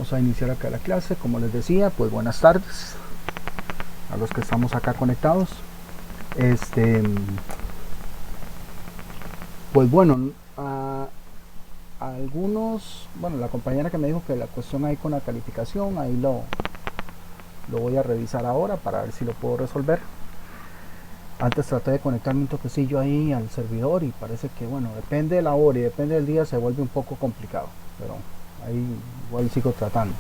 Vamos a iniciar acá la clase. Como les decía, pues buenas tardes a los que estamos acá conectados. Pues bueno, a algunos, bueno, la compañera que me dijo que la cuestión ahí con la calificación, ahí lo voy a revisar ahora para ver si lo puedo resolver. Antes traté de conectarme un toquecillo ahí al servidor y parece que, bueno, depende de la hora y depende del día, se vuelve un poco complicado, pero ahí igual sigo tratando.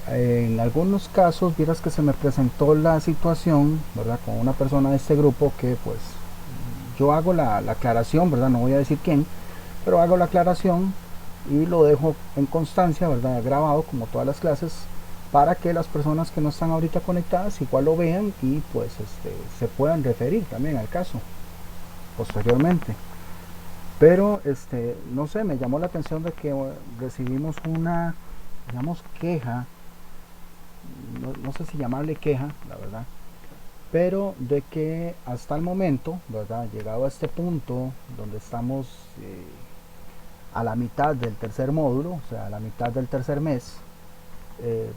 En algunos casos, vieras que se me presentó la situación, ¿verdad? Con una persona de este grupo que pues yo hago la aclaración, ¿verdad? No voy a decir quién, pero hago la aclaración y lo dejo en constancia, ¿verdad? Grabado como todas las clases para que las personas que no están ahorita conectadas igual lo vean y pues se puedan referir también al caso posteriormente. Pero no sé, me llamó la atención de que recibimos una, digamos, queja, no sé si llamarle queja, la verdad, pero de que hasta el momento, ¿verdad? Llegado a este punto donde estamos a la mitad del tercer módulo, o sea, a la mitad del tercer mes, eh,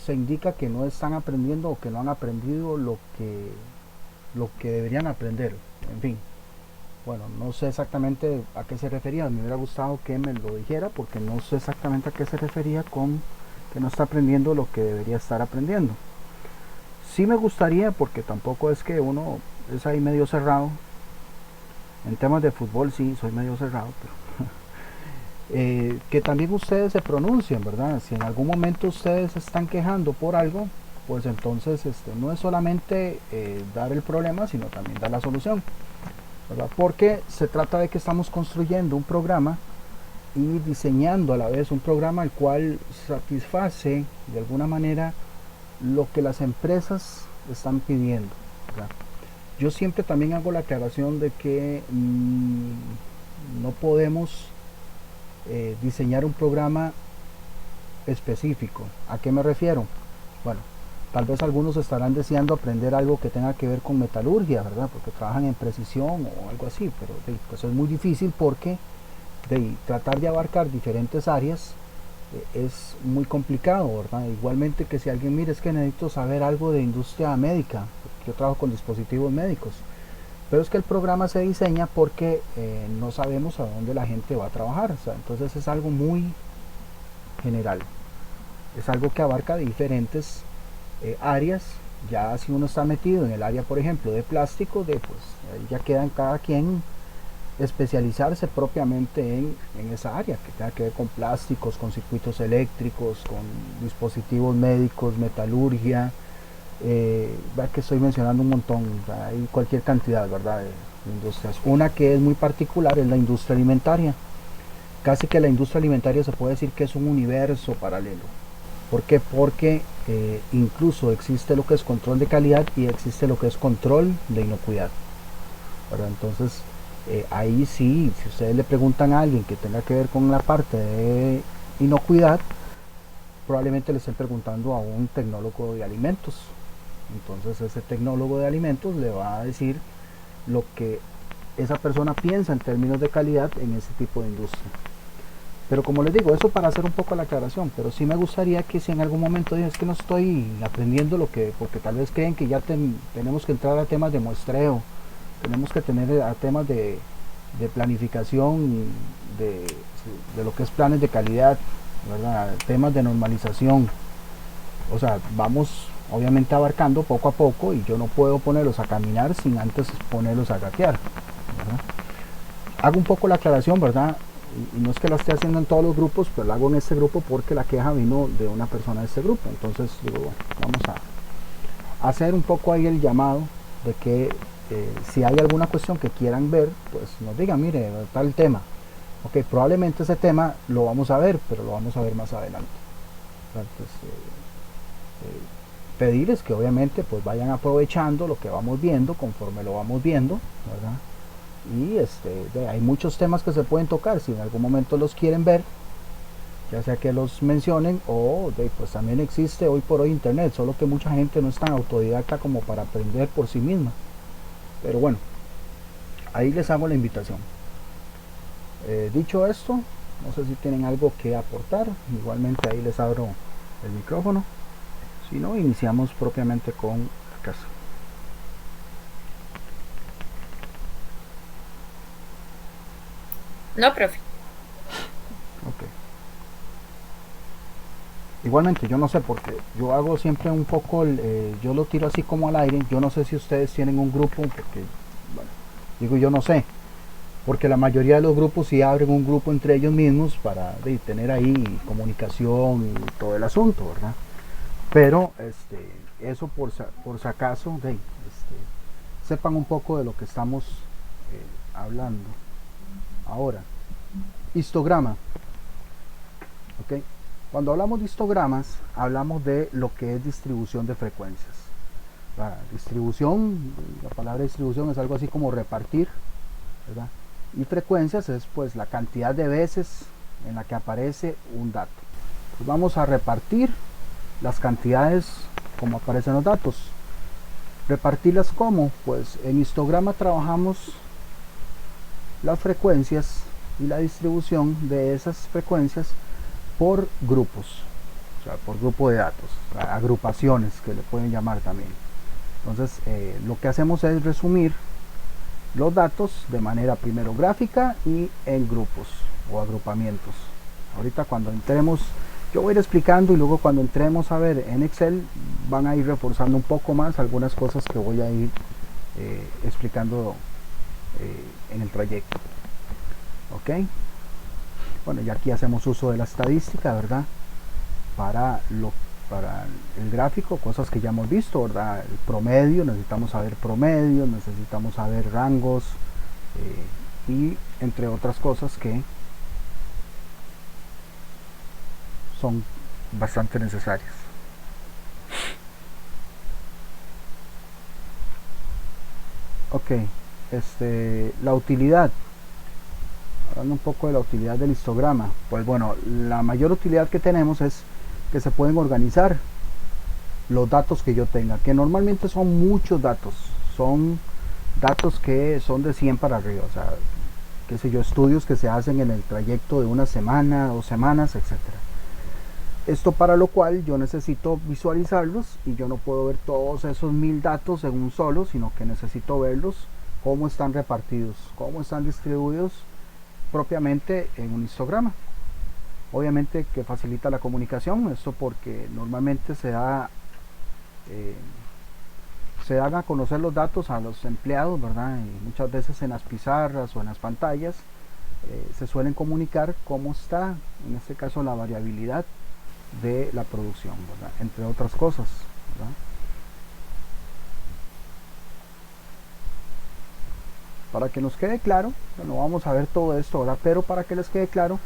se indica que no están aprendiendo o que no han aprendido lo que deberían aprender. En fin, bueno, no sé exactamente a qué se refería. Me hubiera gustado que me lo dijera porque no sé exactamente a qué se refería con que no está aprendiendo lo que debería estar aprendiendo. Sí me gustaría, porque tampoco es que uno es ahí medio cerrado. En temas de fútbol sí, soy medio cerrado, pero que también ustedes se pronuncien, ¿verdad? Si en algún momento ustedes se están quejando por algo, pues entonces no es solamente dar el problema, sino también dar la solución, ¿verdad? Porque se trata de que estamos construyendo un programa y diseñando a la vez un programa el cual satisface de alguna manera lo que las empresas están pidiendo, ¿verdad? Yo siempre también hago la aclaración de que no podemos diseñar un programa específico. ¿A qué me refiero? Bueno, tal vez algunos estarán deseando aprender algo que tenga que ver con metalurgia, ¿verdad? Porque trabajan en precisión o algo así, pero pues es muy difícil porque tratar de abarcar diferentes áreas es muy complicado, ¿verdad? Igualmente que si alguien mire, es que necesito saber algo de industria médica, yo trabajo con dispositivos médicos, pero es que el programa se diseña porque no sabemos a dónde la gente va a trabajar, o sea, entonces es algo muy general, es algo que abarca diferentes áreas. Ya si uno está metido en el área, por ejemplo, de plástico, pues ya queda en cada quien especializarse propiamente en esa área que tenga que ver con plásticos, con circuitos eléctricos, con dispositivos médicos, metalurgia. Va que estoy mencionando un montón, hay cualquier cantidad, ¿verdad? De industrias. Una que es muy particular es la industria alimentaria. Casi que la industria alimentaria se puede decir que es un universo paralelo. ¿Por qué? Porque incluso existe lo que es control de calidad y existe lo que es control de inocuidad, ¿verdad? Entonces, ahí sí, si ustedes le preguntan a alguien que tenga que ver con la parte de inocuidad, probablemente le estén preguntando a un tecnólogo de alimentos. Entonces ese tecnólogo de alimentos le va a decir lo que esa persona piensa en términos de calidad en ese tipo de industria. Pero como les digo, eso para hacer un poco la aclaración, pero sí me gustaría que si en algún momento digan es que no estoy aprendiendo lo que, porque tal vez creen que ya tenemos que entrar a temas de muestreo, tenemos que tener a temas de planificación, de, de lo que es planes de calidad, ¿verdad? Temas de normalización. O sea, vamos obviamente abarcando poco a poco y yo no puedo ponerlos a caminar sin antes ponerlos a gatear, ¿verdad? Hago un poco la aclaración, ¿verdad? Y no es que la esté haciendo en todos los grupos, pero la hago en este grupo porque la queja vino de una persona de este grupo. Entonces digo, bueno, vamos a hacer un poco ahí el llamado de que si hay alguna cuestión que quieran ver, pues nos digan, mire, tal tema. Ok, probablemente ese tema lo vamos a ver, pero lo vamos a ver más adelante. Entonces, pedirles que obviamente pues vayan aprovechando lo que vamos viendo conforme lo vamos viendo, ¿verdad? Y hay muchos temas que se pueden tocar si en algún momento los quieren ver, ya sea que los mencionen o pues también existe hoy por hoy internet, solo que mucha gente no es tan autodidacta como para aprender por sí misma. Pero bueno, ahí les hago la invitación. Dicho esto, No sé si tienen algo que aportar. Igualmente ahí les abro el micrófono. Si no, iniciamos propiamente con la clase. No, profe. Ok. Igualmente, yo no sé porque yo hago siempre un poco, yo lo tiro así como al aire. Yo no sé si ustedes tienen un grupo, porque, bueno, digo yo no sé, porque la mayoría de los grupos sí abren un grupo entre ellos mismos para tener ahí comunicación y todo el asunto, ¿verdad? Pero eso por si acaso, sepan un poco de lo que estamos hablando. Ahora, histograma. ¿Ok? Cuando hablamos de histogramas, hablamos de lo que es distribución de frecuencias. La distribución, la palabra distribución es algo así como repartir, ¿verdad? Y frecuencias es pues la cantidad de veces en la que aparece un dato. Pues vamos a repartir las cantidades como aparecen los datos. Repartirlas como, pues en histograma trabajamos las frecuencias y la distribución de esas frecuencias por grupos, o sea, por grupo de datos, agrupaciones que le pueden llamar también. Entonces, lo que hacemos es resumir los datos de manera primero gráfica y en grupos o agrupamientos. Ahorita cuando entremos, yo voy a ir explicando y luego cuando entremos a ver en Excel van a ir reforzando un poco más algunas cosas que voy a ir explicando en el trayecto. ¿Ok? Bueno, y aquí hacemos uso de la estadística, ¿verdad? Para, para el gráfico, cosas que ya hemos visto, ¿verdad? El promedio, necesitamos saber promedio, necesitamos saber rangos y entre otras cosas que son bastante necesarias. Ok, la utilidad. Hablando un poco de la utilidad del histograma. Pues bueno, la mayor utilidad que tenemos es que se pueden organizar los datos que yo tenga, que normalmente son muchos datos, son datos que son de 100 para arriba, o sea, qué sé yo, estudios que se hacen en el trayecto de una semana, 2 semanas, etcétera. Esto para lo cual yo necesito visualizarlos y yo no puedo ver todos esos 1000 datos en un solo, sino que necesito verlos cómo están repartidos, cómo están distribuidos propiamente en un histograma. Obviamente que facilita la comunicación, esto porque normalmente eh, se dan a conocer los datos a los empleados, ¿verdad? Y muchas veces en las pizarras o en las pantallas se suelen comunicar cómo está, en este caso, la variabilidad de la producción, ¿verdad? Entre otras cosas, ¿verdad? Para que nos quede claro, bueno, vamos a ver todo esto ahora, pero para que les quede claro,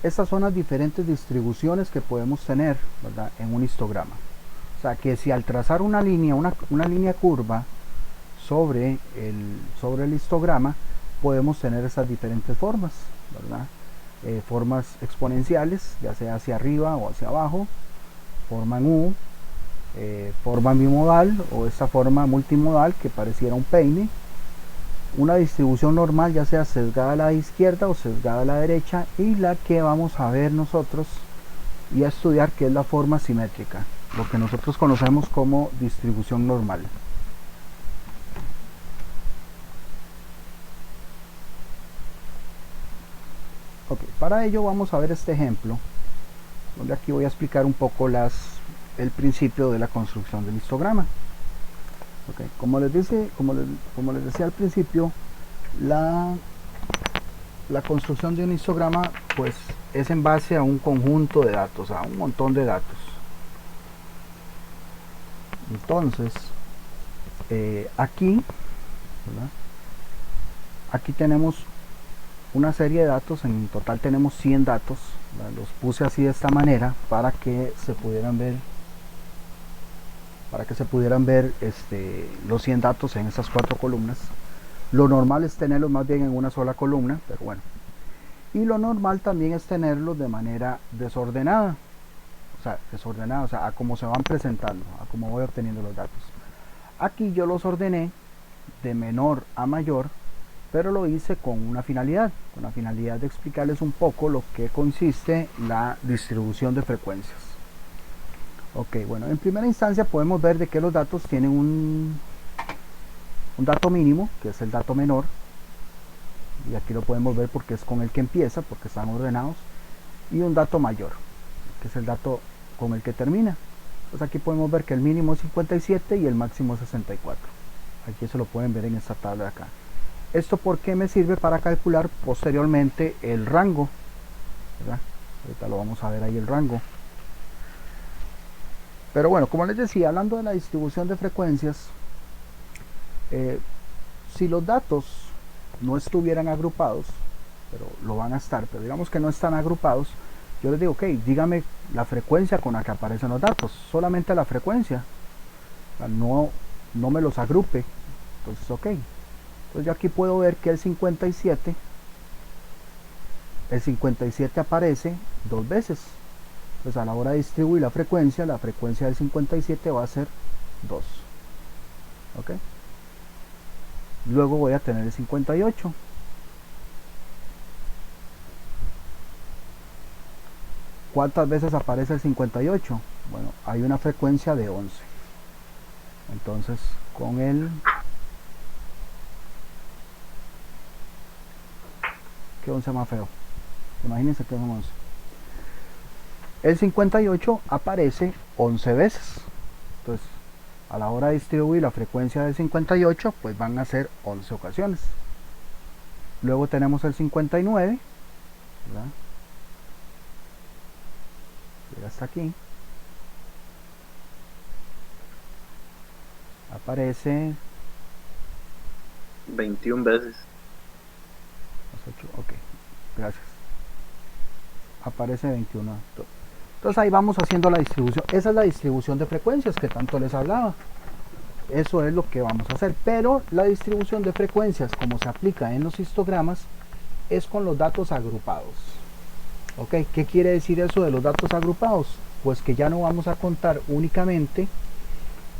estas son las diferentes distribuciones que podemos tener, ¿verdad? En un histograma. O sea, que si al trazar una línea, una línea curva sobre el histograma, podemos tener esas diferentes formas, ¿verdad? Formas exponenciales, ya sea hacia arriba o hacia abajo, forma en U, forma bimodal o esta forma multimodal que pareciera un peine, una distribución normal ya sea sesgada a la izquierda o sesgada a la derecha, y la que vamos a ver nosotros y a estudiar, que es la forma simétrica, lo que nosotros conocemos como distribución normal. Ok, para ello vamos a ver este ejemplo, donde aquí voy a explicar un poco el principio de la construcción del histograma. Okay, como les decía al principio, la, la construcción de un histograma pues es en base a un conjunto de datos, a un montón de datos. Entonces, aquí, ¿verdad? Aquí tenemos una serie de datos, en total tenemos 100 datos, ¿verdad? Los puse así de esta manera para que se pudieran ver los 100 datos en esas 4 columnas. Lo normal es tenerlos más bien en una sola columna, pero bueno. Y lo normal también es tenerlos de manera desordenada, o sea, a cómo se van presentando, a cómo voy obteniendo los datos. Aquí yo los ordené de menor a mayor, pero lo hice con la finalidad de explicarles un poco lo que consiste la distribución de frecuencias. Ok, bueno, en primera instancia podemos ver de que los datos tienen un dato mínimo, que es el dato menor, y aquí lo podemos ver porque es con el que empieza, porque están ordenados, y un dato mayor, que es el dato con el que termina. Pues aquí podemos ver que el mínimo es 57 y el máximo es 64. Aquí se lo pueden ver en esta tabla de acá. Esto porque me sirve para calcular posteriormente el rango, ¿verdad? Ahorita lo vamos a ver ahí el rango. Pero bueno, como les decía, hablando de la distribución de frecuencias, si los datos no estuvieran agrupados, pero lo van a estar, pero digamos que no están agrupados, yo les digo, ok, dígame la frecuencia con la que aparecen los datos, solamente la frecuencia, o sea, no me los agrupe. Entonces, ok, entonces yo aquí puedo ver que el 57 aparece dos veces. Pues a la hora de distribuir la frecuencia del 57 va a ser 2. ¿Ok? Luego voy a tener el 58. ¿Cuántas veces aparece el 58? Bueno, hay una frecuencia de 11. Entonces, con el... ¿Qué 11 más feo? Imagínense que es un 11. El 58 aparece 11 veces. Entonces, a la hora de distribuir la frecuencia del 58, pues van a ser 11 ocasiones. Luego tenemos el 59, ¿verdad? Llega hasta aquí. Aparece 21 veces. 8, ok, gracias. Aparece 21. Entonces ahí vamos haciendo la distribución. Esa es la distribución de frecuencias que tanto les hablaba. Eso es lo que vamos a hacer. Pero la distribución de frecuencias, como se aplica en los histogramas, es con los datos agrupados. ¿Ok? ¿Qué quiere decir eso de los datos agrupados? Pues que ya no vamos a contar únicamente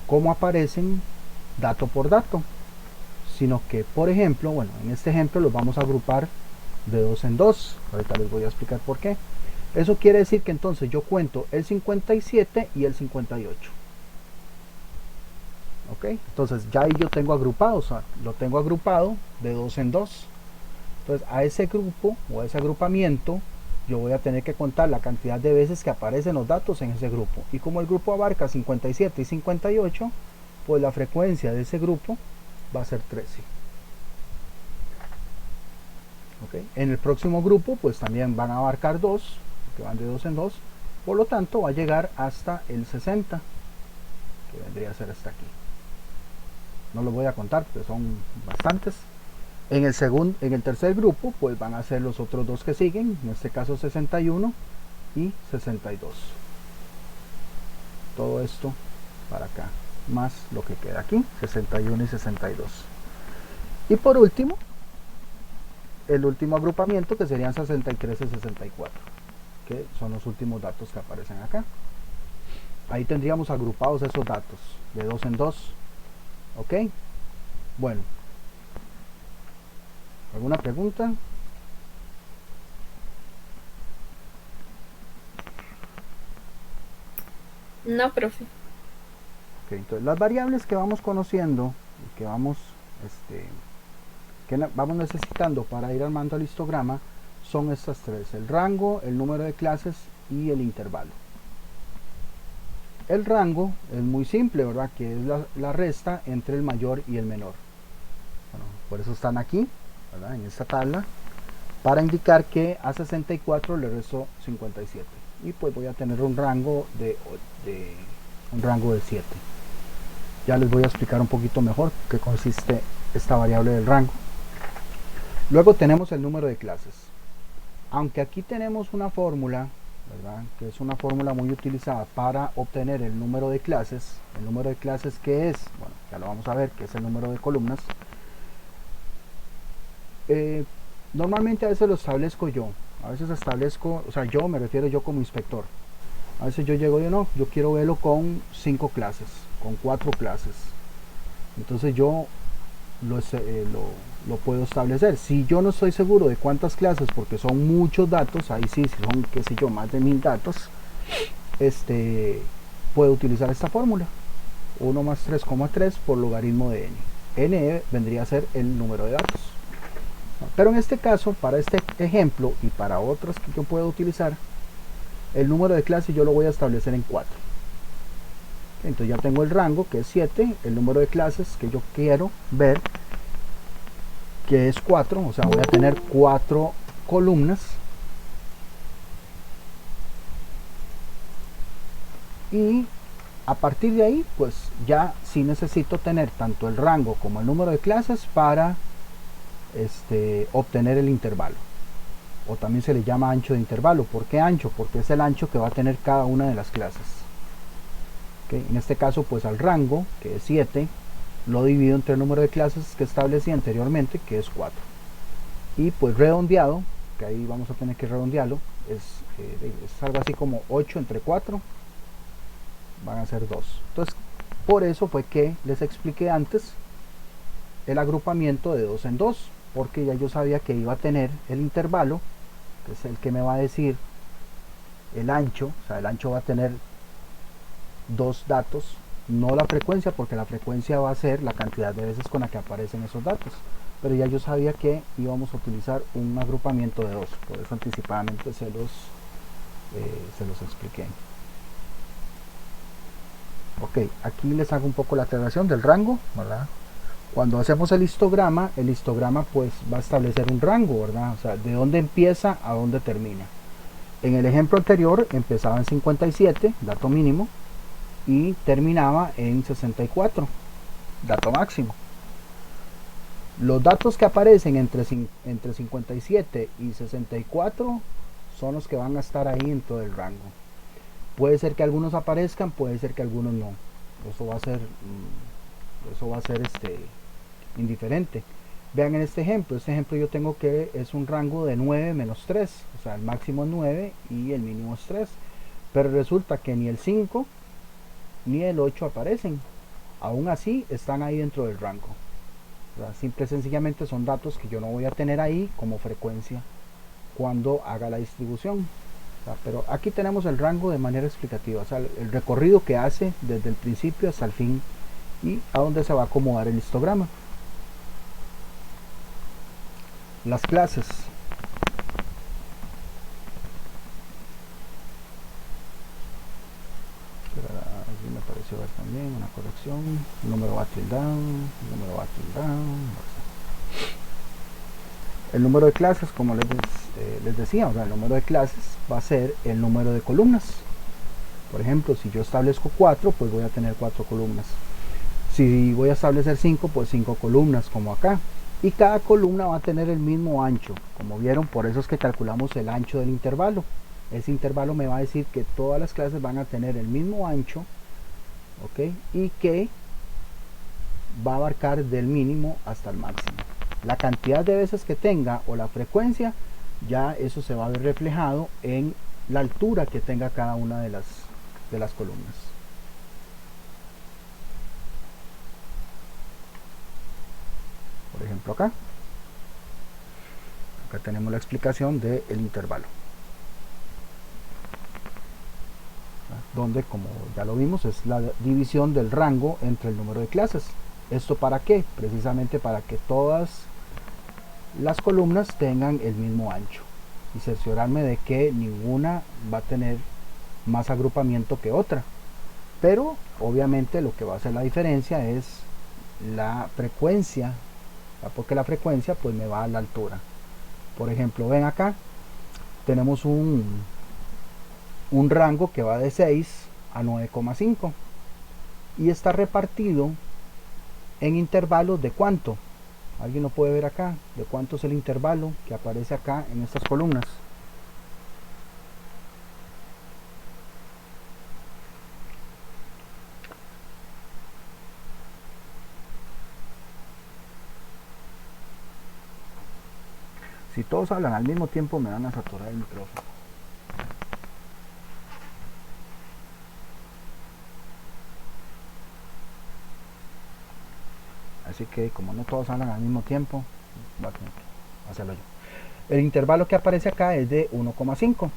cómo aparecen dato por dato, sino que, por ejemplo, bueno, en este ejemplo los vamos a agrupar de dos en dos. Ahorita les voy a explicar por qué. Eso quiere decir que entonces yo cuento el 57 y el 58. ¿Ok? Entonces ya ahí yo tengo agrupado, o sea, lo tengo agrupado de dos en dos. Entonces a ese grupo o a ese agrupamiento yo voy a tener que contar la cantidad de veces que aparecen los datos en ese grupo. Y como el grupo abarca 57 y 58, pues la frecuencia de ese grupo va a ser 13. ¿Ok? En el próximo grupo pues también van a abarcar 2, que van de 2 en 2, por lo tanto va a llegar hasta el 60, que vendría a ser hasta aquí. No los voy a contar, porque son bastantes. En el tercer grupo pues van a ser los otros dos que siguen, en este caso 61 y 62. Todo esto para acá, más lo que queda aquí, 61 y 62. Y por último, el último agrupamiento, que serían 63 y 64, que son los últimos datos que aparecen acá. Ahí tendríamos agrupados esos datos de dos en dos. ¿Ok? Bueno, ¿alguna pregunta? No, profe. Ok, entonces las variables que vamos conociendo y que vamos vamos necesitando para ir armando el histograma son estas tres: el rango, el número de clases y el intervalo. El rango es muy simple, ¿verdad? Que es la resta entre el mayor y el menor. Bueno, por eso están aquí, ¿verdad? En esta tabla, para indicar que a 64 le resto 57. Y pues voy a tener un rango de 7. Ya les voy a explicar un poquito mejor qué consiste esta variable del rango. Luego tenemos el número de clases. Aunque aquí tenemos una fórmula, ¿verdad?, que es una fórmula muy utilizada para obtener el número de clases. El número de clases, que es, bueno, ya lo vamos a ver, que es el número de columnas. Normalmente a veces lo establezco yo. A veces establezco, o sea, yo me refiero yo como inspector. A veces yo llego y no, yo quiero verlo con 5 clases, con 4 clases. Entonces yo lo puedo establecer. Si yo no estoy seguro de cuántas clases, porque son muchos datos, ahí sí, si son, qué sé yo, más de 1000 datos, puedo utilizar esta fórmula, 1 más 3,3 por logaritmo de n. N vendría a ser el número de datos. Pero en este caso, para este ejemplo y para otros que yo puedo utilizar, el número de clases yo lo voy a establecer en 4. Entonces ya tengo el rango, que es 7, el número de clases que yo quiero ver, que es 4, o sea, voy a tener 4 columnas. Y a partir de ahí, pues ya sí necesito tener tanto el rango como el número de clases para obtener el intervalo. O también se le llama ancho de intervalo. ¿Por qué ancho? Porque es el ancho que va a tener cada una de las clases. ¿Okay? En este caso, pues al rango, que es 7, lo divido entre el número de clases que establecí anteriormente, que es 4. Y pues redondeado, que ahí vamos a tener que redondearlo, es algo así como 8 entre 4, van a ser 2. Entonces, por eso fue que les expliqué antes el agrupamiento de 2 en 2, porque ya yo sabía que iba a tener el intervalo, que es el que me va a decir el ancho, o sea, el ancho va a tener 2 datos, no la frecuencia, porque la frecuencia va a ser la cantidad de veces con la que aparecen esos datos, pero ya yo sabía que íbamos a utilizar un agrupamiento de 2, por eso anticipadamente se los expliqué. Ok, aquí les hago un poco la aclaración del rango, ¿verdad? Cuando hacemos el histograma pues va a establecer un rango, ¿verdad? O sea, de dónde empieza a dónde termina. En el ejemplo anterior empezaba en 57, dato mínimo, y terminaba en 64, dato máximo. Los datos que aparecen entre 57 y 64 son los que van a estar ahí dentro del rango. Puede ser que algunos aparezcan, puede ser que algunos no. Eso va a ser indiferente. Vean en este ejemplo yo tengo que es un rango de 9 menos 3, o sea, el máximo es 9 y el mínimo es 3. Pero resulta que ni el 5 ni el 8 aparecen. Aún así están ahí dentro del rango. Simple y sencillamente son datos que yo no voy a tener ahí como frecuencia cuando haga la distribución. Pero aquí tenemos el rango de manera explicativa, o sea, el recorrido que hace desde el principio hasta el fin y a dónde se va a acomodar el histograma. Las clases. Aquí me pareció ver también una corrección. El número va tildado, el número va tildado. El número de clases, como les decía, o sea, el número de clases va a ser el número de columnas. Por ejemplo, si yo establezco 4, pues voy a tener 4 columnas. Si voy a establecer 5, pues 5 columnas, como acá. Y cada columna va a tener el mismo ancho. Como vieron, por eso es que calculamos el ancho del intervalo. Ese intervalo me va a decir que todas las clases van a tener el mismo ancho, ¿ok? Y que va a abarcar del mínimo hasta el máximo. La cantidad de veces que tenga o la frecuencia, ya eso se va a ver reflejado en la altura que tenga cada una de las columnas. Por ejemplo acá tenemos la explicación del intervalo, donde, como ya lo vimos, es la división del rango entre el número de clases. ¿Esto para qué? Precisamente para que todas las columnas tengan el mismo ancho y cerciorarme de que ninguna va a tener más agrupamiento que otra. Pero obviamente lo que va a hacer la diferencia es la frecuencia, porque la frecuencia pues me va a la altura. Por ejemplo, ven acá, tenemos un rango que va de 6 a 9,5 y está repartido en intervalos de cuánto. ¿Alguien lo puede ver acá? ¿De cuánto es el intervalo que aparece acá en estas columnas? Si todos hablan al mismo tiempo me van a saturar el micrófono. Así que como no todos hablan al mismo tiempo, voy a tener que hacerlo yo. El intervalo que aparece acá es de 1,5.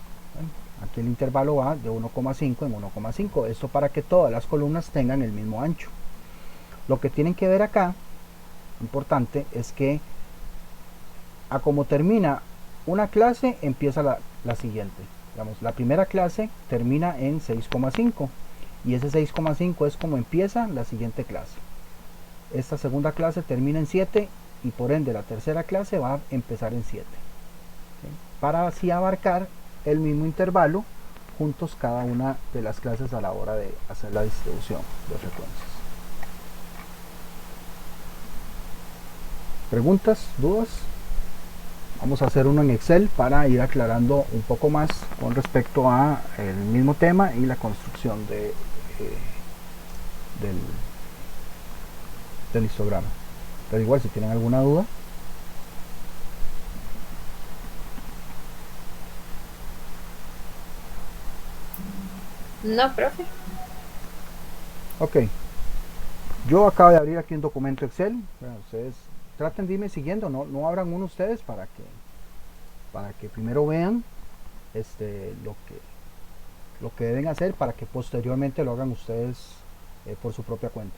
Aquí el intervalo va de 1,5 en 1,5. Esto para que todas las columnas tengan el mismo ancho. Lo que tienen que ver acá, importante, es que a como termina una clase, empieza la siguiente. Digamos, la primera clase termina en 6,5 y ese 6,5 es como empieza la siguiente clase. Esta segunda clase termina en 7 y por ende la tercera clase va a empezar en 7. ¿Sí? Para así abarcar el mismo intervalo juntos cada una de las clases a la hora de hacer la distribución de frecuencias. ¿Preguntas? ¿Dudas? Vamos a hacer uno en Excel para ir aclarando un poco más con respecto a el mismo tema y la construcción del histograma. Pero igual, si tienen alguna duda. No, profe. Ok. Yo acabo de abrir aquí un documento Excel. Bueno, ustedes traten de irme siguiendo, no abran uno ustedes para que primero vean lo que deben hacer para que posteriormente lo hagan ustedes por su propia cuenta.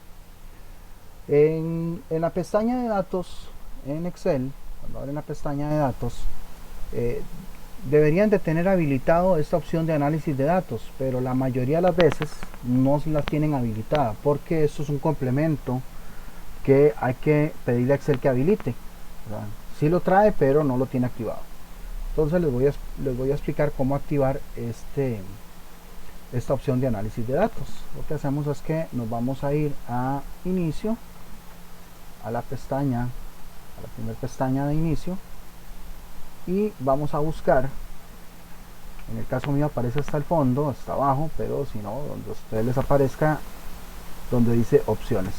En la pestaña de datos en Excel, cuando abren la pestaña de datos, deberían de tener habilitado esta opción de análisis de datos, pero la mayoría de las veces no las tienen habilitada porque esto es un complemento que hay que pedirle a Excel que habilite. Sí lo trae, pero no lo tiene activado. Entonces les voy a explicar cómo activar esta opción de análisis de datos. Lo que hacemos es que nos vamos a ir a inicio, a la primera pestaña de inicio, y vamos a buscar, en el caso mío aparece hasta el fondo, hasta abajo, pero si no, donde a ustedes les aparezca donde dice opciones.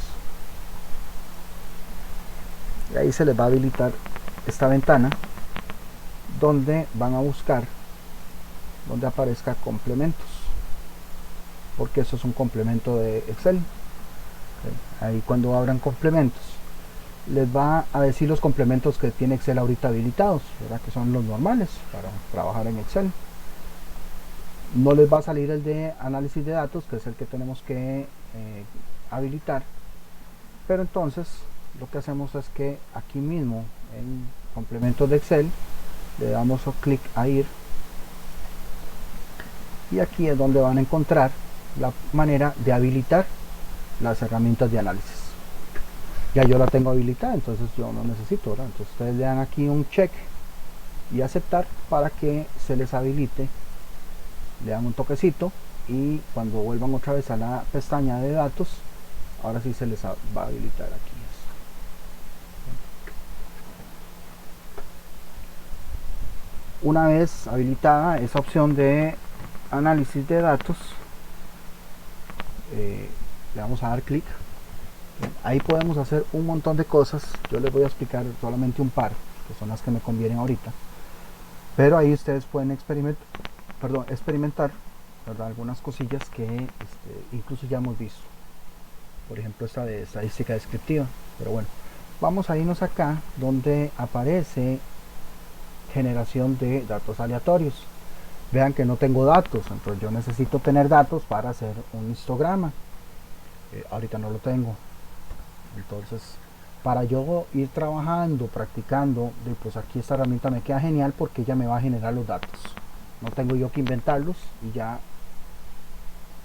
Y ahí se les va a habilitar esta ventana donde van a buscar donde aparezca complementos, porque eso es un complemento de Excel. Ahí cuando abran complementos les va a decir los complementos que tiene Excel ahorita habilitados, ¿verdad? Que son los normales para trabajar en Excel. No les va a salir el de análisis de datos, que es el que tenemos que habilitar, pero entonces lo que hacemos es que aquí mismo en complementos de Excel le damos clic a ir y aquí es donde van a encontrar la manera de habilitar las herramientas de análisis. Ya yo la tengo habilitada, entonces yo no necesito, ¿verdad? Entonces ustedes le dan aquí un check y aceptar para que se les habilite, le dan un toquecito y cuando vuelvan otra vez a la pestaña de datos, ahora sí se les va a habilitar aquí. Una vez habilitada esa opción de análisis de datos, le vamos a dar clic. Ahí podemos hacer un montón de cosas. Yo les voy a explicar solamente un par, que son las que me convienen ahorita. Pero ahí ustedes pueden experimentar, ¿verdad? Algunas cosillas que incluso ya hemos visto. Por ejemplo, esta de estadística descriptiva. Pero bueno, vamos a irnos acá donde aparece generación de datos aleatorios. Vean que no tengo datos, entonces yo necesito tener datos para hacer un histograma. Ahorita no lo tengo. Entonces, para yo ir trabajando, practicando, pues aquí esta herramienta me queda genial porque ella me va a generar los datos. No tengo yo que inventarlos y ya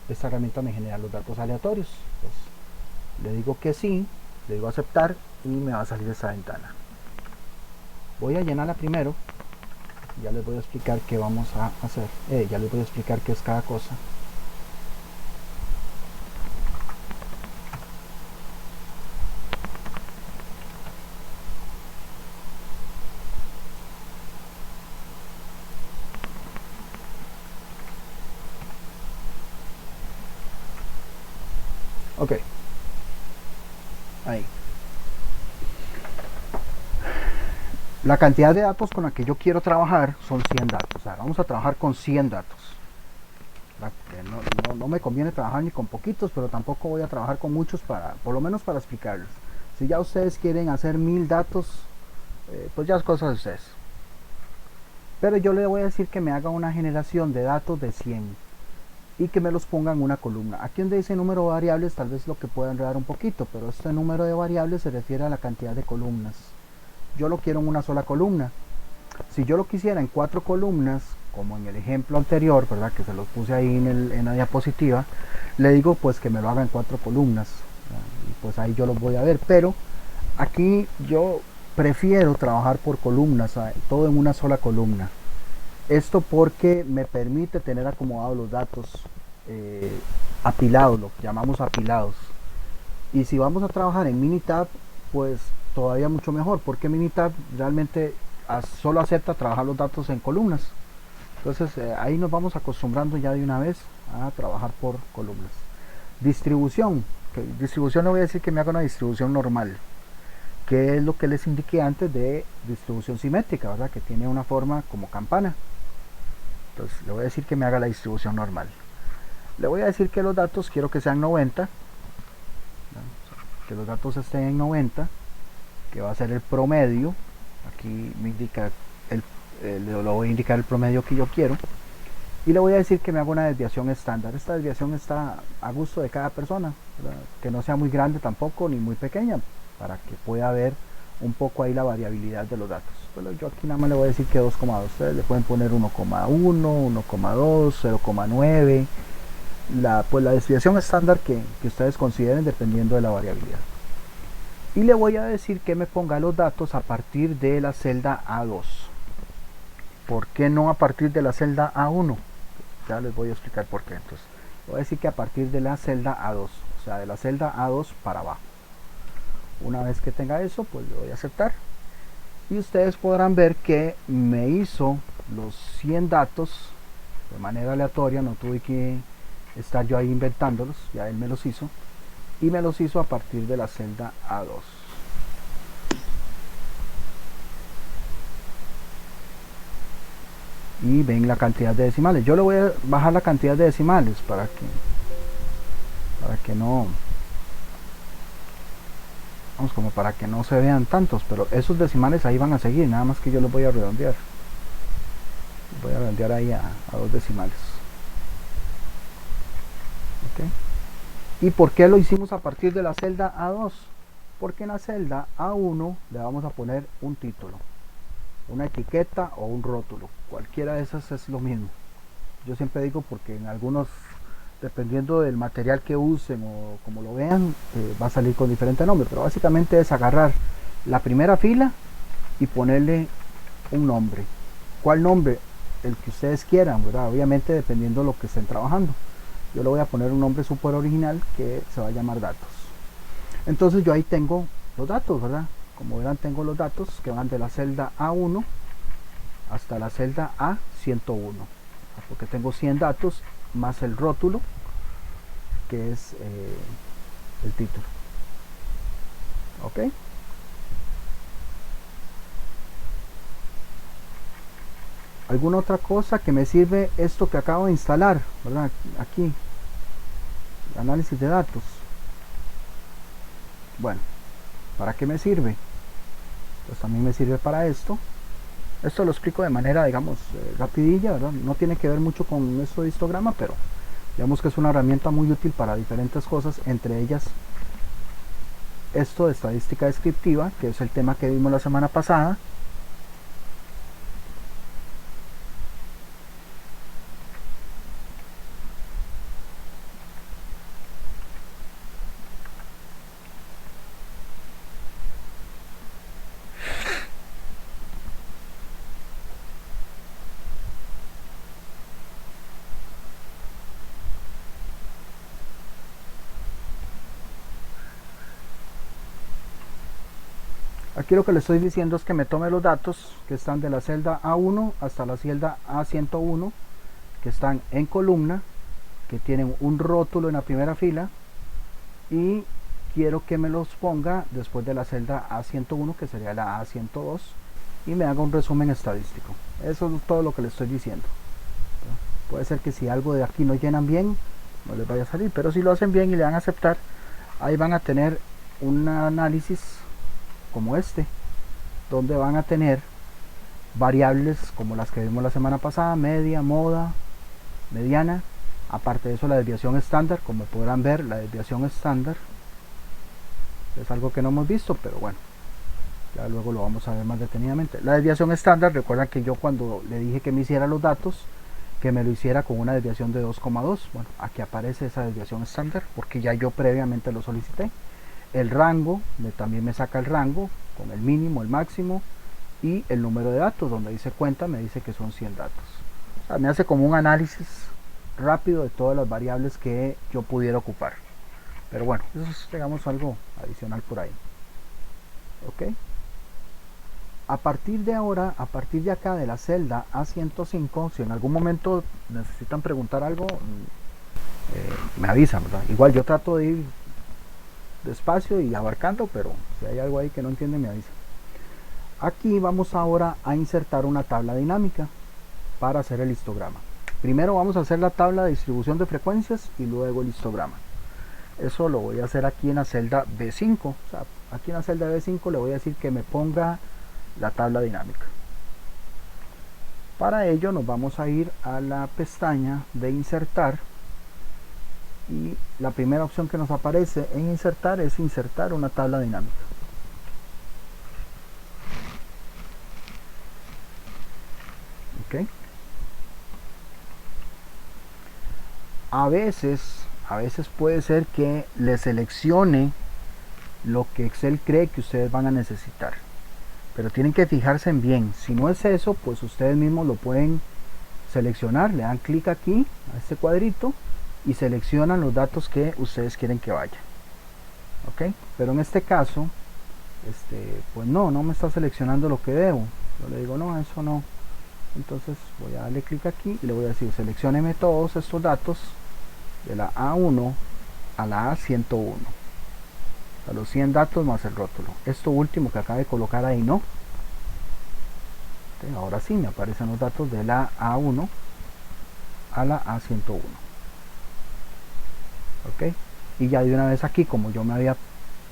esta herramienta me genera los datos aleatorios. Entonces, le digo que sí, le digo aceptar y me va a salir esta ventana. Voy a llenarla primero. Ya les voy a explicar qué vamos a hacer. Ya les voy a explicar qué es cada cosa. Ok. Ahí. La cantidad de datos con la que yo quiero trabajar son 100 datos. O sea, vamos a trabajar con 100 datos. No me conviene trabajar ni con poquitos, pero tampoco voy a trabajar con muchos por lo menos para explicarles. Si ya ustedes quieren hacer 1000 datos, pues ya es cosa de ustedes. Pero yo le voy a decir que me haga una generación de datos de 100 y que me los ponga en una columna. Aquí donde dice número de variables tal vez lo que pueda enredar un poquito, pero este número de variables se refiere a la cantidad de columnas. Yo lo quiero en una sola columna. Si yo lo quisiera en 4 columnas, como en el ejemplo anterior, ¿verdad? Que se los puse ahí en la diapositiva, le digo pues que me lo haga en 4 columnas. Y pues ahí yo los voy a ver, pero aquí yo prefiero trabajar por columnas, todo en una sola columna. Esto porque me permite tener acomodados los datos apilados, lo que llamamos apilados. Y si vamos a trabajar en Minitab, pues todavía mucho mejor, porque Minitab realmente solo acepta trabajar los datos en columnas. Entonces ahí nos vamos acostumbrando ya de una vez a trabajar por columnas. Distribución. Distribución le voy a decir que me haga una distribución normal, que es lo que les indiqué antes de distribución simétrica, ¿verdad? Que tiene una forma como campana. Entonces le voy a decir que me haga la distribución normal. Le voy a decir que los datos quiero que sean 90, ¿no? Que los datos estén en 90, que va a ser el promedio. Aquí me indica lo voy a indicar el promedio que yo quiero. Y le voy a decir que me haga una desviación estándar. Esta desviación está a gusto de cada persona, ¿verdad? Que no sea muy grande tampoco ni muy pequeña, para que pueda ver un poco ahí la variabilidad de los datos. Pero yo aquí nada más le voy a decir que 2,2. Ustedes le pueden poner 1,1, 1,2, 0,9. Pues la desviación estándar que ustedes consideren dependiendo de la variabilidad. Y le voy a decir que me ponga los datos a partir de la celda A2. ¿Por qué no a partir de la celda A1? Ya les voy a explicar por qué. Entonces, voy a decir que a partir de la celda A2, o sea, de la celda A2 para abajo. Una vez que tenga eso, pues le voy a aceptar. Y ustedes podrán ver que me hizo los 100 datos de manera aleatoria, no tuve que estar yo ahí inventándolos, ya él me los hizo. Y me los hizo a partir de la celda A2. Y ven la cantidad de decimales. Yo le voy a bajar la cantidad de decimales para que no, vamos, como para que no se vean tantos, pero esos decimales ahí van a seguir, nada más que yo los voy a redondear. Voy a redondear ahí a 2 decimales. ¿Okay? ¿Y por qué lo hicimos a partir de la celda A2? Porque en la celda A1 le vamos a poner un título, una etiqueta o un rótulo. Cualquiera de esas es lo mismo. Yo siempre digo porque en algunos, dependiendo del material que usen o como lo vean, va a salir con diferente nombre. Pero básicamente es agarrar la primera fila y ponerle un nombre. ¿Cuál nombre? El que ustedes quieran, ¿verdad? Obviamente dependiendo de lo que estén trabajando. Yo le voy a poner un nombre súper original que se va a llamar datos. Entonces yo ahí tengo los datos, ¿verdad? Como verán, tengo los datos que van de la celda A1 hasta la celda A101, porque tengo 100 datos más el rótulo que es el título. ¿Ok? ¿Alguna otra cosa que me sirve esto que acabo de instalar, ¿verdad? Aquí, análisis de datos. Bueno, ¿para qué me sirve? Pues también me sirve para esto. Esto lo explico de manera, digamos, rapidilla, ¿verdad? No tiene que ver mucho con esto de histograma, pero digamos que es una herramienta muy útil para diferentes cosas, entre ellas esto de estadística descriptiva, que es el tema que vimos la semana pasada. Aquí lo que le estoy diciendo es que me tome los datos que están de la celda A1 hasta la celda A101, que están en columna, que tienen un rótulo en la primera fila, y quiero que me los ponga después de la celda A101, que sería la A102, y me haga un resumen estadístico. Eso es todo lo que le estoy diciendo. Puede ser que si algo de aquí no llenan bien, no les vaya a salir, pero si lo hacen bien y le dan a aceptar, ahí van a tener un análisis como este, donde van a tener variables como las que vimos la semana pasada: media, moda, mediana. Aparte de eso, la desviación estándar. Como podrán ver, la desviación estándar es algo que no hemos visto, pero bueno, ya luego lo vamos a ver más detenidamente. La desviación estándar, recuerdan que yo cuando le dije que me hiciera los datos, que me lo hiciera con una desviación de 2,2. Bueno, aquí aparece esa desviación estándar porque ya yo previamente lo solicité. El rango, también me saca el rango con el mínimo, el máximo y el número de datos. Donde dice cuenta, me dice que son 100 datos. O sea, me hace como un análisis rápido de todas las variables que yo pudiera ocupar. Pero bueno, eso es, digamos, algo adicional por ahí. Ok. A partir de ahora, a partir de acá de la celda A105, si en algún momento necesitan preguntar algo, me avisan, ¿verdad? Igual yo trato de ir despacio y abarcando, pero si hay algo ahí que no entienden, me avisan. Aquí vamos ahora a insertar una tabla dinámica para hacer el histograma. Primero vamos a hacer la tabla de distribución de frecuencias y luego el histograma. Eso lo voy a hacer aquí en la celda B5. O sea, aquí en la celda B5 le voy a decir que me ponga la tabla dinámica. Para ello nos vamos a ir a la pestaña de insertar y la primera opción que nos aparece en insertar es insertar una tabla dinámica. ¿Okay? A veces puede ser que le seleccione lo que Excel cree que ustedes van a necesitar, pero tienen que fijarse en bien. Si no es eso, pues ustedes mismos lo pueden seleccionar. Le dan clic aquí a este cuadrito y seleccionan los datos que ustedes quieren que vaya. Ok, pero en este caso pues no me está seleccionando lo que debo. Yo le digo no, eso no. Entonces voy a darle clic aquí y le voy a decir seleccióneme todos estos datos de la A1 a la A101, a los 100 datos más el rótulo. Esto último que acabo de colocar ahí no. Okay, ahora sí me aparecen los datos de la A1 a la A101. Ok, y ya de una vez aquí, como yo me había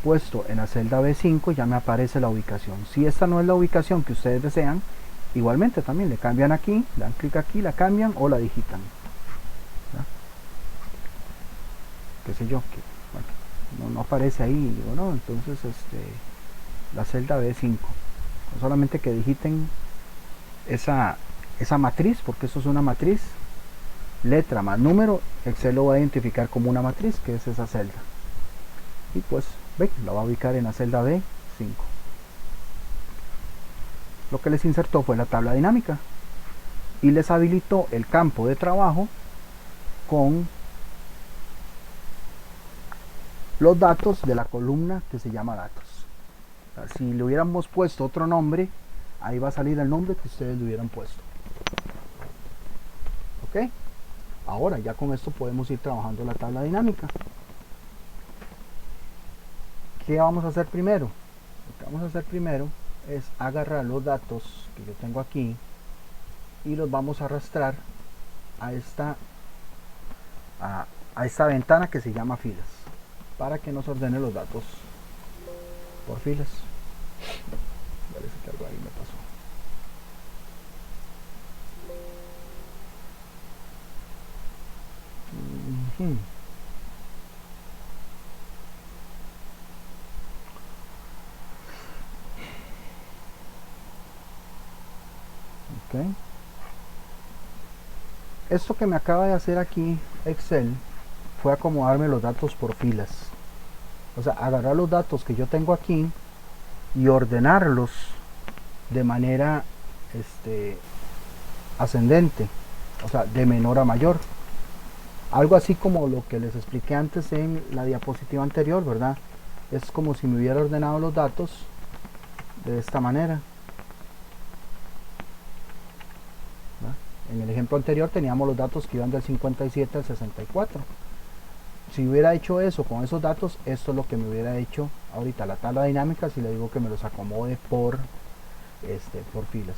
puesto en la celda B5, ya me aparece la ubicación. Si esta no es la ubicación que ustedes desean, igualmente también le cambian aquí, le dan clic aquí, la cambian o la digitan. ¿Ya? Qué sé yo, que bueno, no aparece ahí, digo no, entonces la celda B5. No solamente que digiten esa matriz, porque eso es una matriz, letra más número, Excel lo va a identificar como una matriz, que es esa celda. Y pues, ve, la va a ubicar en la celda B5. Lo que les insertó fue la tabla dinámica y les habilitó el campo de trabajo con los datos de la columna que se llama datos. O sea, si le hubiéramos puesto otro nombre, ahí va a salir el nombre que ustedes le hubieran puesto. Ok, ahora ya con esto podemos ir trabajando la tabla dinámica. ¿Qué vamos a hacer primero? Lo que vamos a hacer primero es agarrar los datos que yo tengo aquí y los vamos a arrastrar a esta ventana que se llama filas, para que nos ordene los datos por filas. Parece que algo ahí me pasó. Okay. Esto que me acaba de hacer aquí Excel fue acomodarme los datos por filas. O sea, agarrar los datos que yo tengo aquí y ordenarlos de manera ascendente, o sea, de menor a mayor. Algo así como lo que les expliqué antes en la diapositiva anterior, ¿verdad? Es como si me hubiera ordenado los datos de esta manera. ¿verdad? En el ejemplo anterior teníamos los datos que iban del 57 al 64. Si hubiera hecho eso con esos datos, esto es lo que me hubiera hecho ahorita la tabla dinámica si le digo que me los acomode por filas.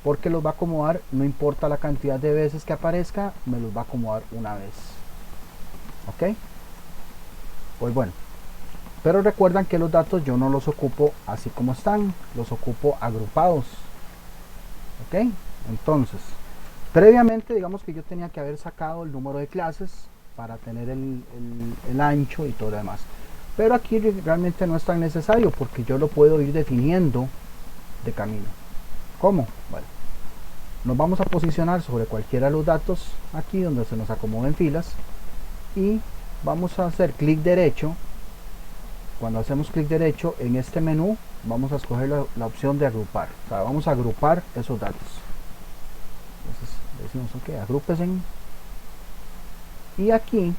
Porque los va a acomodar, no importa la cantidad de veces que aparezca, me los va a acomodar una vez. Ok, pues bueno, Pero recuerdan que los datos yo no los ocupo así como están, los ocupo agrupados. Ok, entonces previamente digamos que yo tenía que haber sacado el número de clases para tener el ancho y todo lo demás, pero aquí realmente no es tan necesario porque yo lo puedo ir definiendo de camino. ¿Cómo? Bueno, nos vamos a posicionar sobre cualquiera de los datos aquí donde se nos acomoden filas y vamos a hacer clic derecho. Cuando hacemos clic derecho en este menú vamos a escoger la opción de agrupar, o sea, vamos a agrupar esos datos. Entonces decimos ok, agrúpese, y aquí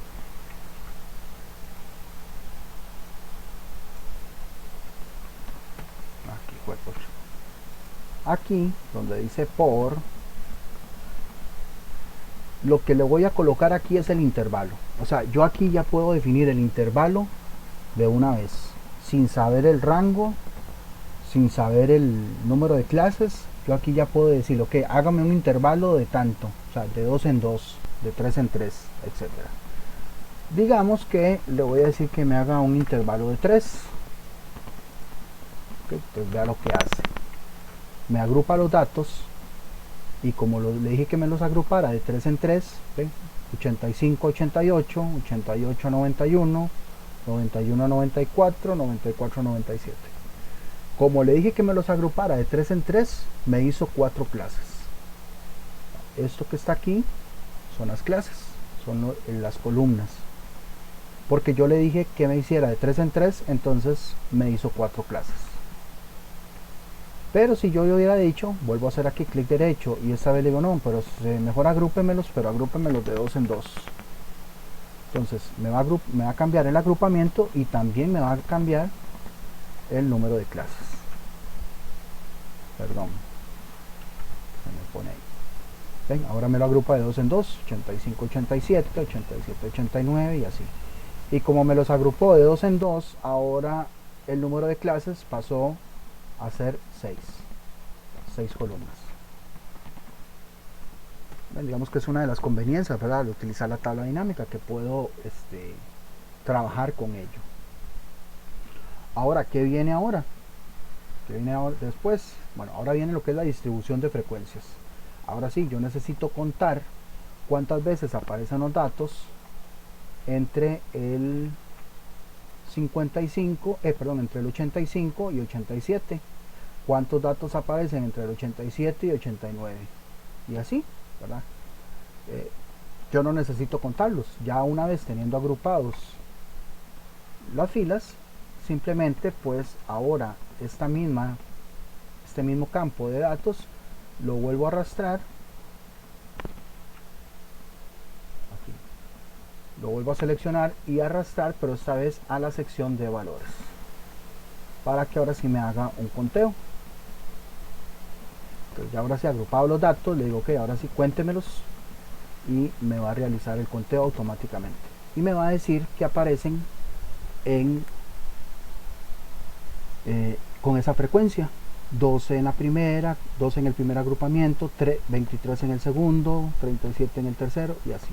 aquí donde dice por, lo que le voy a colocar aquí es el intervalo. O sea, yo aquí ya puedo definir el intervalo de una vez, sin saber el rango, sin saber el número de clases. Yo aquí ya puedo decir, ok, hágame un intervalo de tanto, o sea, de 2 en 2, de 3 en 3, etcétera. Digamos que le voy a decir que me haga un intervalo de 3. Okay, entonces vea lo que hace. Me agrupa los datos y como le dije que me los agrupara de 3 en 3, ¿ven? 85 88, 88 91, 91 94, 94 97. Como le dije que me los agrupara de 3 en 3, me hizo 4 clases. Esto que está aquí son las clases, son las columnas. Porque yo le dije que me hiciera de 3 en 3, entonces me hizo 4 clases. Pero si yo le hubiera dicho, vuelvo a hacer aquí clic derecho y esta vez le digo no, pero mejor agrúpemelos, pero agrúpemelos de 2 en 2. Entonces me va a cambiar el agrupamiento y también me va a cambiar el número de clases. Perdón, se me pone ahí. ¿Ven? Ahora me lo agrupa de 2 en 2, 85 87, 87 89 y así. Y como me los agrupó de 2 en 2, ahora el número de clases pasó a ser 6 columnas. Bueno, digamos que es una de las conveniencias, ¿verdad?, de utilizar la tabla dinámica, que puedo trabajar con ello. Ahora, ¿qué viene ahora? ¿Qué viene ahora después? Bueno, ahora viene lo que es la distribución de frecuencias. Ahora sí, yo necesito contar cuántas veces aparecen los datos entre el 55, entre el 85 y 87. Cuántos datos aparecen entre el 87 y 89. Y así, ¿verdad? Yo no necesito contarlos. Ya una vez teniendo agrupados las filas, simplemente pues ahora este mismo campo de datos lo vuelvo a arrastrar. Aquí. Lo vuelvo a seleccionar y arrastrar, pero esta vez a la sección de valores, para que ahora sí me haga un conteo. Entonces ya ahora sí agrupado los datos, le digo que ahora sí cuéntemelos y me va a realizar el conteo automáticamente y me va a decir que aparecen con esa frecuencia: 12 en la primera, 12 en el primer agrupamiento, 23 en el segundo, 37 en el tercero y así.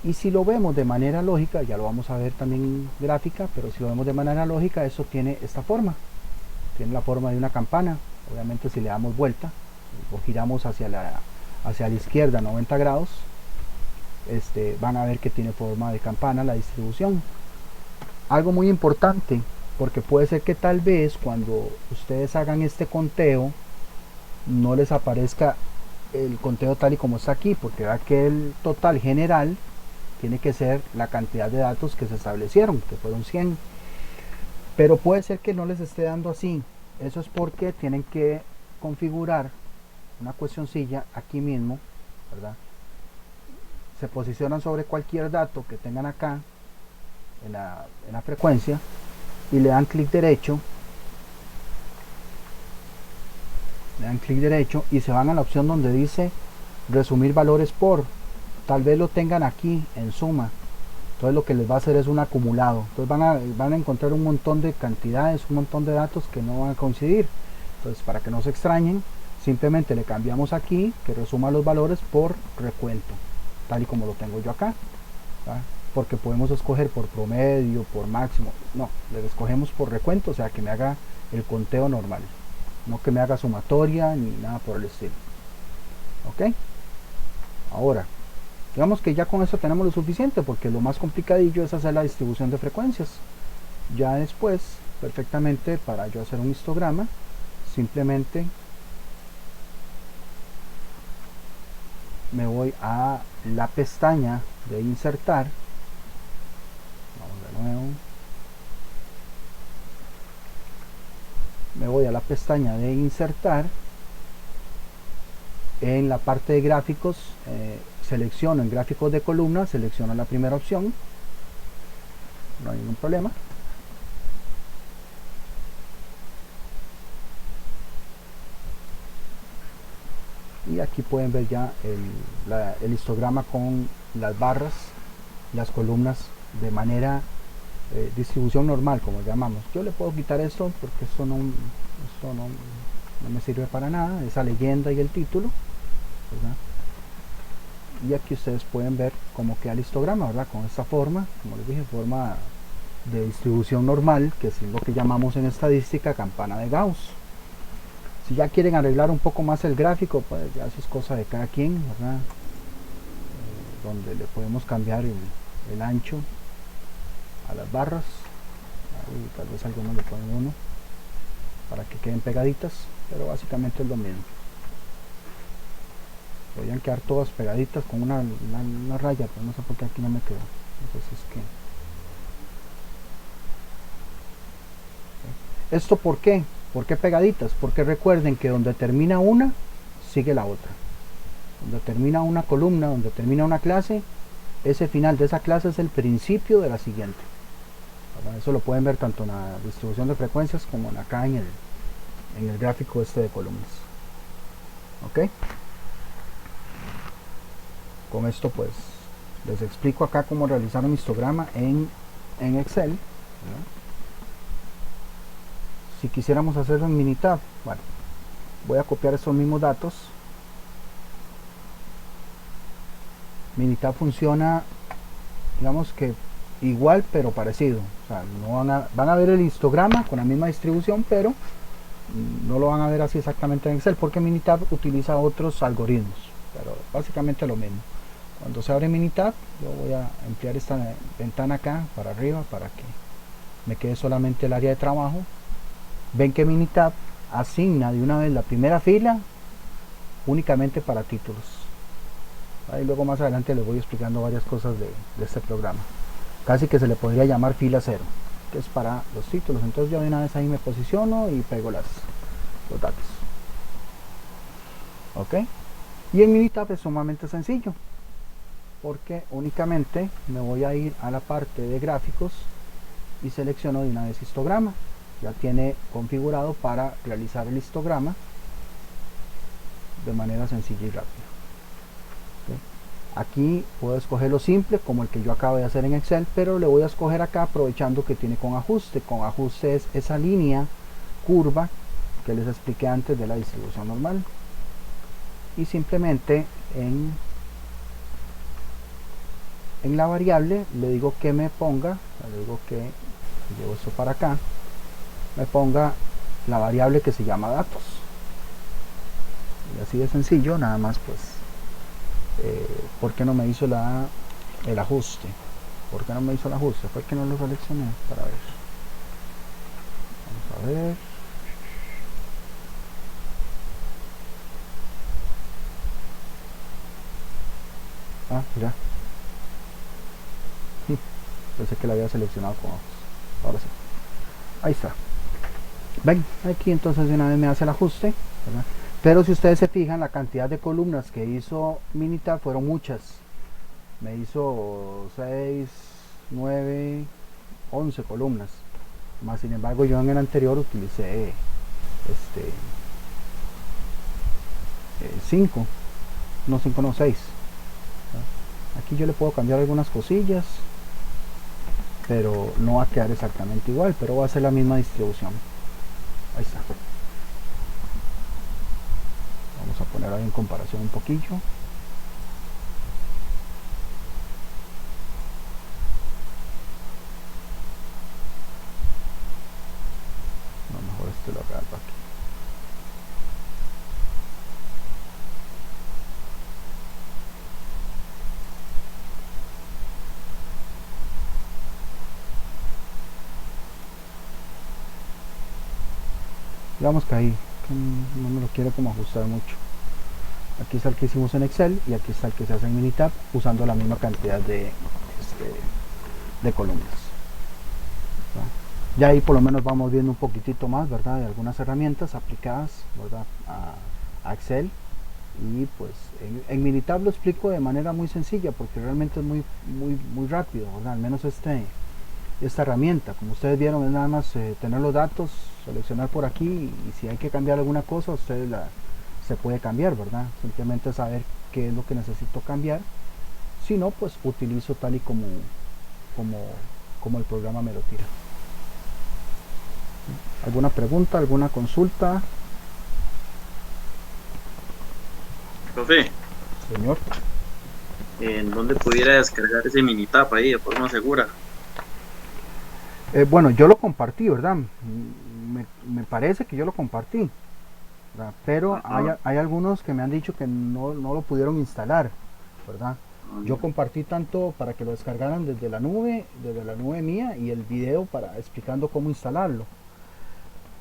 Y si lo vemos de manera lógica, ya lo vamos a ver también gráfica, pero si lo vemos de manera lógica, eso tiene esta forma, tiene la forma de una campana. Obviamente si le damos vuelta o giramos hacia la izquierda 90 grados, van a ver que tiene forma de campana la distribución. Algo muy importante, porque puede ser que tal vez cuando ustedes hagan este conteo no les aparezca el conteo tal y como está aquí, porque vea que el total general tiene que ser la cantidad de datos que se establecieron, que fueron 100, pero puede ser que no les esté dando así. Eso es porque tienen que configurar una cuestioncilla aquí mismo, ¿verdad? Se posicionan sobre cualquier dato que tengan acá en la frecuencia y le dan clic derecho, y se van a la opción donde dice resumir valores por. Tal vez lo tengan aquí en suma, entonces lo que les va a hacer es un acumulado. Entonces van a encontrar un montón de cantidades, un montón de datos que no van a coincidir. Entonces, para que no se extrañen, simplemente le cambiamos aquí que resuma los valores por recuento, tal y como lo tengo yo acá, ¿verdad? porque podemos escoger por promedio, por máximo. No, le escogemos por recuento, o sea que me haga el conteo normal, no que me haga sumatoria ni nada por el estilo. Ok, ahora digamos que ya con eso tenemos lo suficiente, porque lo más complicadillo es hacer la distribución de frecuencias. Ya después, perfectamente, para yo hacer un histograma, simplemente me voy a la pestaña de insertar. Vamos de nuevo. Me voy a la pestaña de insertar. En la parte de gráficos, selecciono en gráficos de columna, selecciono la primera opción. No hay ningún problema. Y aquí pueden ver ya el histograma con las barras, las columnas de manera distribución normal, como llamamos. Yo le puedo quitar esto porque esto no me sirve para nada, esa leyenda y el título, ¿verdad? Y aquí ustedes pueden ver cómo queda el histograma, ¿verdad? Con esta forma, como les dije, forma de distribución normal, que es lo que llamamos en estadística campana de Gauss. Si ya quieren arreglar un poco más el gráfico, pues ya eso es cosa de cada quien, ¿verdad? Donde le podemos cambiar el ancho a las barras. Ahí, tal vez algunos le ponen uno para que queden pegaditas, pero básicamente es lo mismo. Podrían quedar todas pegaditas con una raya, pero no sé por qué aquí no me quedó. Entonces es que... ¿Esto por qué? ¿Por qué pegaditas? Porque recuerden que donde termina una, sigue la otra. Donde termina una columna, donde termina una clase, ese final de esa clase es el principio de la siguiente. Eso lo pueden ver tanto en la distribución de frecuencias como acá en el gráfico este de columnas. ¿Ok? Con esto pues les explico acá cómo realizar un histograma en Excel, ¿verdad? Si quisiéramos hacerlo en Minitab, bueno, voy a copiar estos mismos datos. Minitab funciona, digamos que igual pero parecido. O sea, no van a ver el histograma con la misma distribución, pero no lo van a ver así exactamente en Excel, porque Minitab utiliza otros algoritmos, pero básicamente lo mismo. Cuando se abre Minitab, yo voy a ampliar esta ventana acá para arriba para que me quede solamente el área de trabajo. Ven que Minitab asigna de una vez la primera fila únicamente para títulos. Y luego más adelante les voy explicando varias cosas de este programa. Casi que se le podría llamar fila 0, que es para los títulos. Entonces yo de una vez ahí me posiciono y pego los datos. ¿Ok? Y en Minitab es sumamente sencillo, porque únicamente me voy a ir a la parte de gráficos y selecciono de una vez histograma. Ya tiene configurado para realizar el histograma de manera sencilla y rápida. ¿Okay? Aquí puedo escoger lo simple como el que yo acabo de hacer en Excel, pero le voy a escoger acá aprovechando que tiene con ajuste. Con ajuste es esa línea curva que les expliqué antes de la distribución normal. Y simplemente en la variable le digo que me ponga, le digo que llevo esto para acá, me ponga la variable que se llama datos. Y así de sencillo, nada más pues ¿por qué no me hizo el ajuste? ¿Por qué no me hizo el ajuste? Fue que no lo seleccioné para ver. Vamos a ver. Ah, mira. Pensé que la había seleccionado con ojos. Ahora sí. Ahí está. Ven, aquí entonces de una vez me hace el ajuste, ¿verdad? Pero si ustedes se fijan, la cantidad de columnas que hizo Minitab fueron muchas. Me hizo 6, 9, 11 columnas. Más sin embargo, yo en el anterior utilicé 5. No 5, no 6. Aquí yo le puedo cambiar algunas cosillas, pero no va a quedar exactamente igual, pero va a ser la misma distribución. Ahí está. Vamos a poner ahí en comparación un poquillo. te lo agarro aquí. Digamos que ahí que no me lo quiero como ajustar mucho. Aquí está el que hicimos en Excel y aquí está el que se hace en Minitab usando la misma cantidad de columnas. ¿Verdad? Ya ahí por lo menos vamos viendo un poquitito más, ¿verdad? De algunas herramientas aplicadas, ¿verdad? A Excel. Y pues en Minitab lo explico de manera muy sencilla porque realmente es muy rápido, ¿verdad? Al menos esta herramienta, como ustedes vieron, es nada más tener los datos, seleccionar por aquí y si hay que cambiar alguna cosa, se puede cambiar, ¿verdad? Simplemente saber qué es lo que necesito cambiar. Si no, pues utilizo tal y como el programa me lo tira. ¿Alguna pregunta, alguna consulta? Profe, Señor. ¿en dónde pudiera descargar ese Minitab ahí de forma segura? Bueno, yo lo compartí, ¿verdad? Me parece que yo lo compartí, ¿verdad? Pero Ajá. hay algunos que me han dicho que no lo pudieron instalar, ¿verdad? Yo compartí tanto para que lo descargaran desde la nube mía y el video para explicando cómo instalarlo.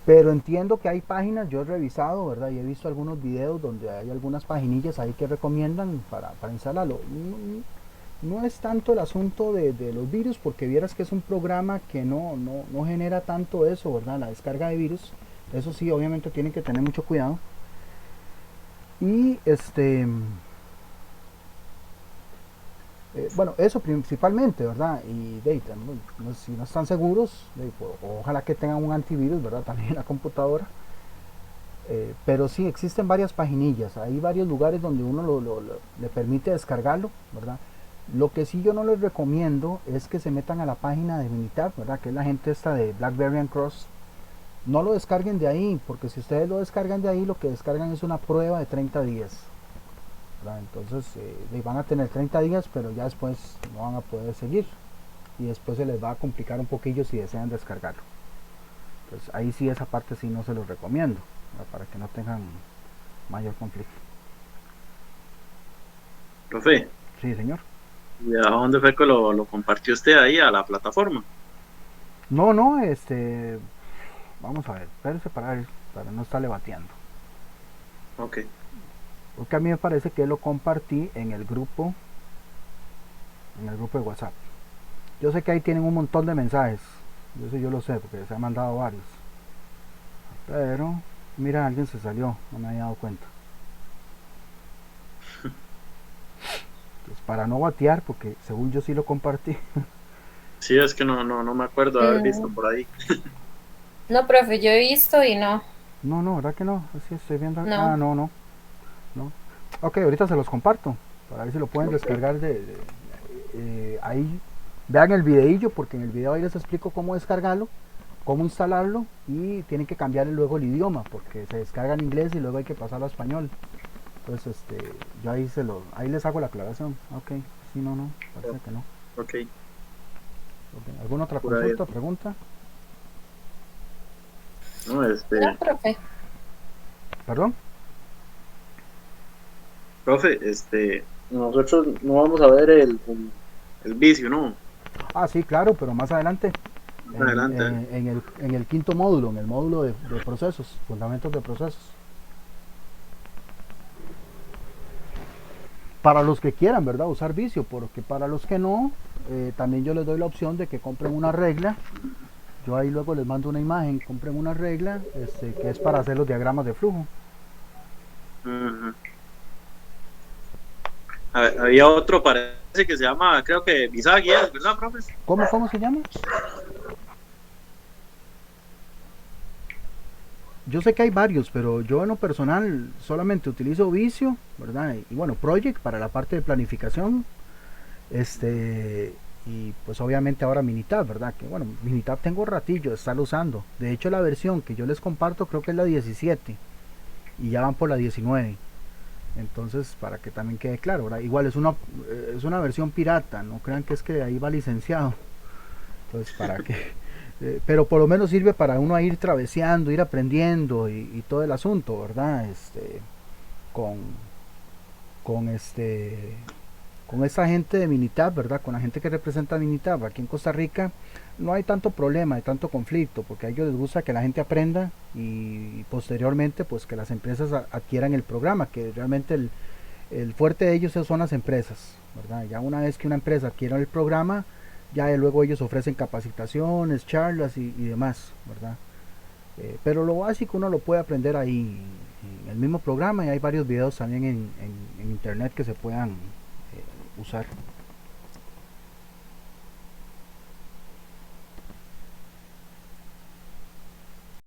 Pero entiendo que hay páginas, yo he revisado, ¿verdad? Y he visto algunos videos donde hay algunas paginillas ahí que recomiendan para instalarlo. No es tanto el asunto de los virus, porque vieras que es un programa que no genera tanto eso, ¿verdad? La descarga de virus. Eso sí, obviamente tienen que tener mucho cuidado. Y bueno, eso principalmente, ¿verdad? Y si no están seguros, ojalá que tengan un antivirus, ¿verdad? También en la computadora. Pero sí, existen varias paginillas, hay varios lugares donde uno le permite descargarlo, ¿verdad? Lo que sí yo no les recomiendo es que se metan a la página de Minitab, ¿verdad? Que es la gente esta de BlackBerry and Cross. No lo descarguen de ahí, porque si ustedes lo descargan de ahí, lo que descargan es una prueba de 30 días. ¿Verdad? Entonces van a tener 30 días, pero ya después no van a poder seguir. Y después se les va a complicar un poquillo si desean descargarlo. Entonces ahí sí esa parte sí no se los recomiendo, ¿verdad? Para que no tengan mayor conflicto. Profe, Sí, señor. ¿y a dónde fue que lo compartió usted ahí a la plataforma? No, vamos a ver, espérese para no estarle bateando. Ok. Porque a mí me parece que lo compartí en el grupo de WhatsApp. Yo sé que ahí tienen un montón de mensajes. Eso yo lo sé porque se han mandado varios. Pero, mira, alguien se salió, no me había dado cuenta. Entonces, para no batear, porque según yo sí lo compartí. Sí, es que no me acuerdo de haber visto No, por ahí. no, profe, yo he visto y no, No, ¿verdad que no? Así estoy viendo. Ah, no. no. Ok, ahorita se los comparto. Para ver si lo pueden Ok, descargar ahí. Vean el videillo, porque en el video ahí les explico cómo descargarlo, cómo instalarlo y tienen que cambiarle luego el idioma, porque se descarga en inglés y luego hay que pasarlo a español. Entonces, yo ahí les hago la aclaración. Ok, sí, no, parece que no. ok, Okay. ¿Alguna otra pura vida. consulta, pregunta? No, No, profe. ¿Perdón? profe, nosotros no vamos a ver el vicio, ¿no? Ah, sí, claro, pero más adelante, Más adelante. en el quinto módulo, en el módulo de procesos, fundamentos de procesos. Para los que quieran, ¿verdad? Usar vicio, porque para los que no, también yo les doy la opción de que compren una regla. Yo ahí luego les mando una imagen, compren una regla que es para hacer los diagramas de flujo. Ujú. Había otro, parece que se llama, creo que Visagi, ¿verdad, profe? ¿Cómo se llama? Yo sé que hay varios, pero yo en lo personal solamente utilizo Visio, ¿verdad? Y bueno, Project para la parte de planificación. Este, y pues obviamente ahora Minitab, ¿verdad? Que bueno, Minitab tengo ratillo de estarlo usando. De hecho, la versión que yo les comparto creo que es la 17 y ya van por la 19. Entonces, para que también quede claro, ¿verdad? Igual es una versión pirata, no crean que es que ahí va licenciado. Entonces, para que pero por lo menos sirve para uno a ir traveseando, ir aprendiendo y todo el asunto, ¿verdad? Con, con con esta gente de Minitab, ¿verdad? Con la gente que representa a Minitab aquí en Costa Rica, no hay tanto problema, hay tanto conflicto, porque a ellos les gusta que la gente aprenda y posteriormente pues que las empresas adquieran el programa, que realmente el fuerte de ellos son las empresas, ¿verdad? Ya una vez que una empresa adquiera el programa, ya luego ellos ofrecen capacitaciones, charlas y demás, ¿verdad? Pero lo básico uno lo puede aprender ahí en el mismo programa y hay varios videos también en internet que se puedan usar.